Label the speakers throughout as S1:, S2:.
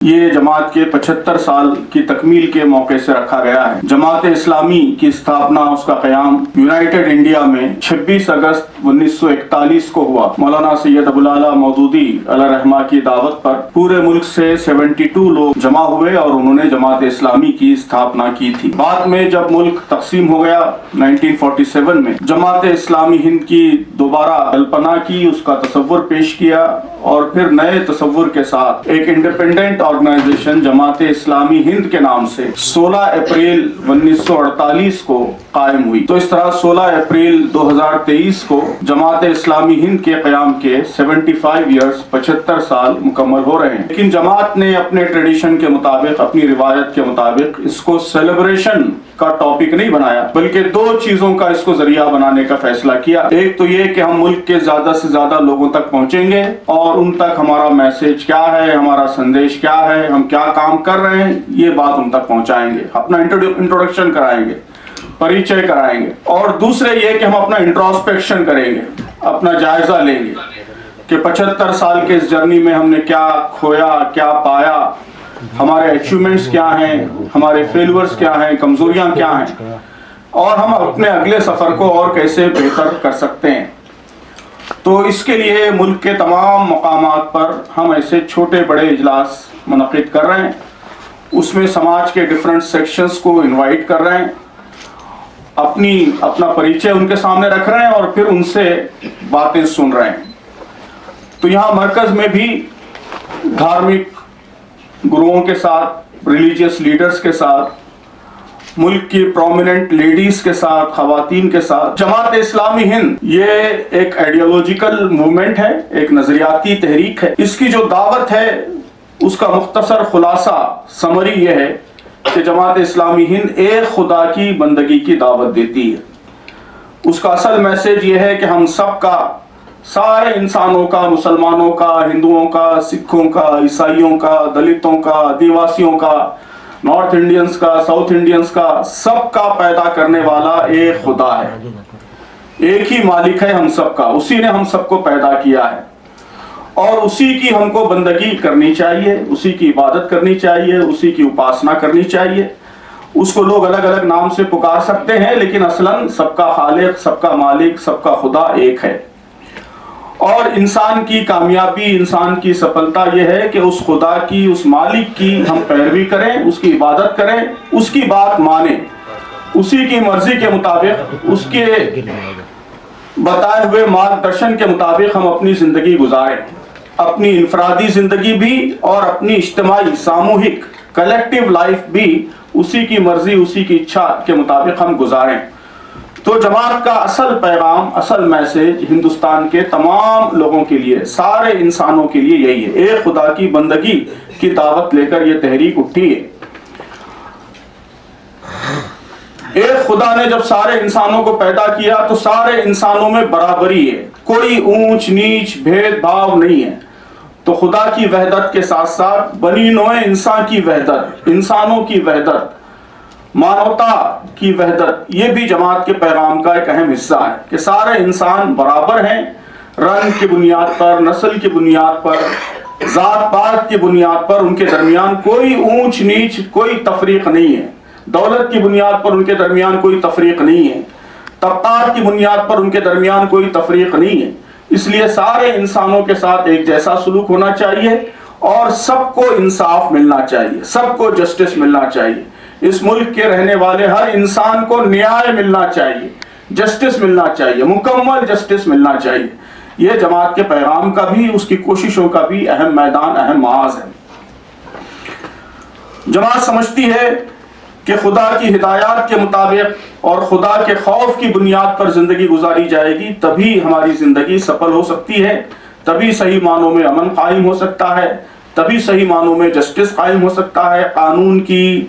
S1: یہ جماعت کے 75 سال کی تکمیل کے موقع سے رکھا گیا ہے۔ جماعت اسلامی کی استھاپنا، اس کا قیام یونائٹڈ انڈیا میں 26 اگست 1941 کو ہوا۔ مولانا سید ابوالعلا مودودی علیہ رحمہ کی دعوت پر پورے ملک سے 72 لوگ جمع ہوئے اور انہوں نے جماعت اسلامی کی استھاپنا کی تھی۔ بعد میں جب ملک تقسیم ہو گیا 1947 میں، جماعت اسلامی ہند کی دوبارہ کلپنا کی، اس کا تصور پیش کیا اور پھر نئے تصور کے ساتھ ایک انڈیپینڈنٹ آرگنائزیشن جماعت اسلامی ہند کے نام سے 16 اپریل 1948 کو قائم ہوئی۔ تو اس طرح 16 اپریل 2023 کو جماعت اسلامی ہند کے قیام کے 75 ایئرز 75 سال مکمل ہو رہے ہیں۔ لیکن جماعت نے اپنے ٹریڈیشن کے مطابق، اپنی روایت کے مطابق اس کو سیلیبریشن کا ٹاپک نہیں بنایا، بلکہ دو چیزوں کا اس کو ذریعہ بنانے کا فیصلہ کیا۔ ایک تو یہ کہ ہم ملک کے زیادہ سے زیادہ لوگوں تک پہنچیں گے اور ان تک ہمارا میسج کیا ہے، ہمارا سندیش کیا ہے، ہم کیا کام کر رہے ہیں، یہ بات ان تک پہنچائیں گے، اپنا انٹروڈکشن کرائیں گے، پریچے کرائیں گے۔ اور دوسرے یہ کہ ہم اپنا انٹراسپیکشن کریں گے، اپنا جائزہ لیں گے کہ 75 سال کے اس جرنی میں ہم نے کیا کھویا، کیا پایا، ہمارے اچیومنٹس کیا ہیں، ہمارے فیلورز کیا ہیں، کمزوریاں کیا ہیں، اور ہم اپنے اگلے سفر کو اور کیسے بہتر کر سکتے ہیں۔ تو اس کے لیے ملک کے تمام مقامات پر ہم ایسے چھوٹے بڑے اجلاس منعقد کر رہے ہیں، اس میں سماج کے ڈیفرنٹ سیکشنز کو انوائٹ کر رہے ہیں، اپنا پریچے ان کے سامنے رکھ رہے ہیں اور پھر ان سے باتیں سن رہے ہیں۔ تو یہاں مرکز میں بھی دھارمک گروہوں کے ساتھ، ریلیجیس لیڈرز کے ساتھ، ملک کی پرومیننٹ لیڈیز کے ساتھ، خواتین کے ساتھ، جماعت اسلامی ہند یہ ایک آئیڈیالوجیکل موومنٹ ہے، ایک نظریاتی تحریک ہے۔ اس کی جو دعوت ہے اس کا مختصر خلاصہ سمری یہ ہے کہ جماعت اسلامی ہند ایک خدا کی بندگی کی دعوت دیتی ہے۔ اس کا اصل میسج یہ ہے کہ ہم سب کا، سارے انسانوں کا، مسلمانوں کا، ہندوؤں کا، سکھوں کا، عیسائیوں کا، دلتوں کا، آدیواسیوں کا، نارتھ انڈینز کا، ساؤتھ انڈینز کا، سب کا پیدا کرنے والا ایک خدا ہے، ایک ہی مالک ہے ہم سب کا، اسی نے ہم سب کو پیدا کیا ہے اور اسی کی ہم کو بندگی کرنی چاہیے، اسی کی عبادت کرنی چاہیے، اسی کی اپاسنا کرنی چاہیے۔ اس کو لوگ الگ الگ نام سے پکار سکتے ہیں، لیکن اصلاً سب کا خالق، سب کا مالک، سب کا خدا ایک ہے۔ اور انسان کی کامیابی، انسان کی سفلتا یہ ہے کہ اس خدا کی، اس مالک کی ہم پیروی کریں، اس کی عبادت کریں، اس کی بات مانیں، اسی کی مرضی کے مطابق، اس کے بتائے ہوئے مارگدرشن کے مطابق ہم اپنی زندگی گزاریں، اپنی انفرادی زندگی بھی اور اپنی اجتماعی، ساموہک، کلیکٹیو لائف بھی اسی کی مرضی، اسی کی اچھا کے مطابق ہم گزاریں۔ تو جماعت کا اصل پیغام، اصل میسج ہندوستان کے تمام لوگوں کے لیے، سارے انسانوں کے لیے یہی ہے، ایک خدا کی بندگی کی دعوت لے کر یہ تحریک اٹھی ہے۔ ایک خدا نے جب سارے انسانوں کو پیدا کیا تو سارے انسانوں میں برابری ہے، کوئی اونچ نیچ بھید بھاؤ نہیں ہے۔ تو خدا کی وحدت کے ساتھ ساتھ بنی نوع انسان کی وحدت، انسانوں کی وحدت، مانوتا کی وحدت، یہ بھی جماعت کے پیغام کا ایک اہم حصہ ہے کہ سارے انسان برابر ہیں، رنگ کی بنیاد پر، نسل کی بنیاد پر، ذات پات کی بنیاد پر ان کے درمیان کوئی اونچ نیچ، کوئی تفریق نہیں ہے، دولت کی بنیاد پر ان کے درمیان کوئی تفریق نہیں ہے، طبقات کی بنیاد پر ان کے درمیان کوئی تفریق نہیں ہے۔ اس لیے سارے انسانوں کے ساتھ ایک جیسا سلوک ہونا چاہیے اور سب کو انصاف ملنا چاہیے، سب کو جسٹس ملنا چاہیے۔ اس ملک کے رہنے والے ہر انسان کو نیائے ملنا چاہیے، جسٹس ملنا چاہیے، مکمل جسٹس ملنا چاہیے۔ یہ جماعت کے پیغام کا بھی، اس کی کوششوں کا بھی اہم میدان، اہم محاذ ہے۔ جماعت سمجھتی ہے کہ خدا کی ہدایات کے مطابق اور خدا کے خوف کی بنیاد پر زندگی گزاری جائے گی، تبھی ہماری زندگی سفل ہو سکتی ہے، تبھی صحیح معنوں میں امن قائم ہو سکتا ہے، تبھی صحیح معنوں میں جسٹس قائم ہو سکتا ہے۔ قانون کی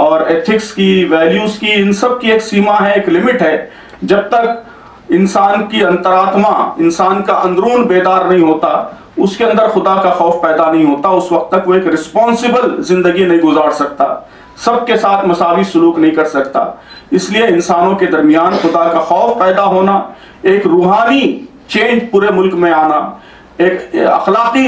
S1: اور ایتھکس کی، ویلیوز کی، ان سب کی ایک سیما ہے، ایک لمٹ ہے۔ جب تک انسان کی انتراتما، انسان کا اندرون بیدار نہیں ہوتا، اس کے اندر خدا کا خوف پیدا نہیں ہوتا، اس وقت تک وہ ایک رسپانسبل زندگی نہیں گزار سکتا، سب کے ساتھ مساوی سلوک نہیں کر سکتا۔ اس لیے انسانوں کے درمیان خدا کا خوف پیدا ہونا، ایک روحانی چینج پورے ملک میں آنا، ایک اخلاقی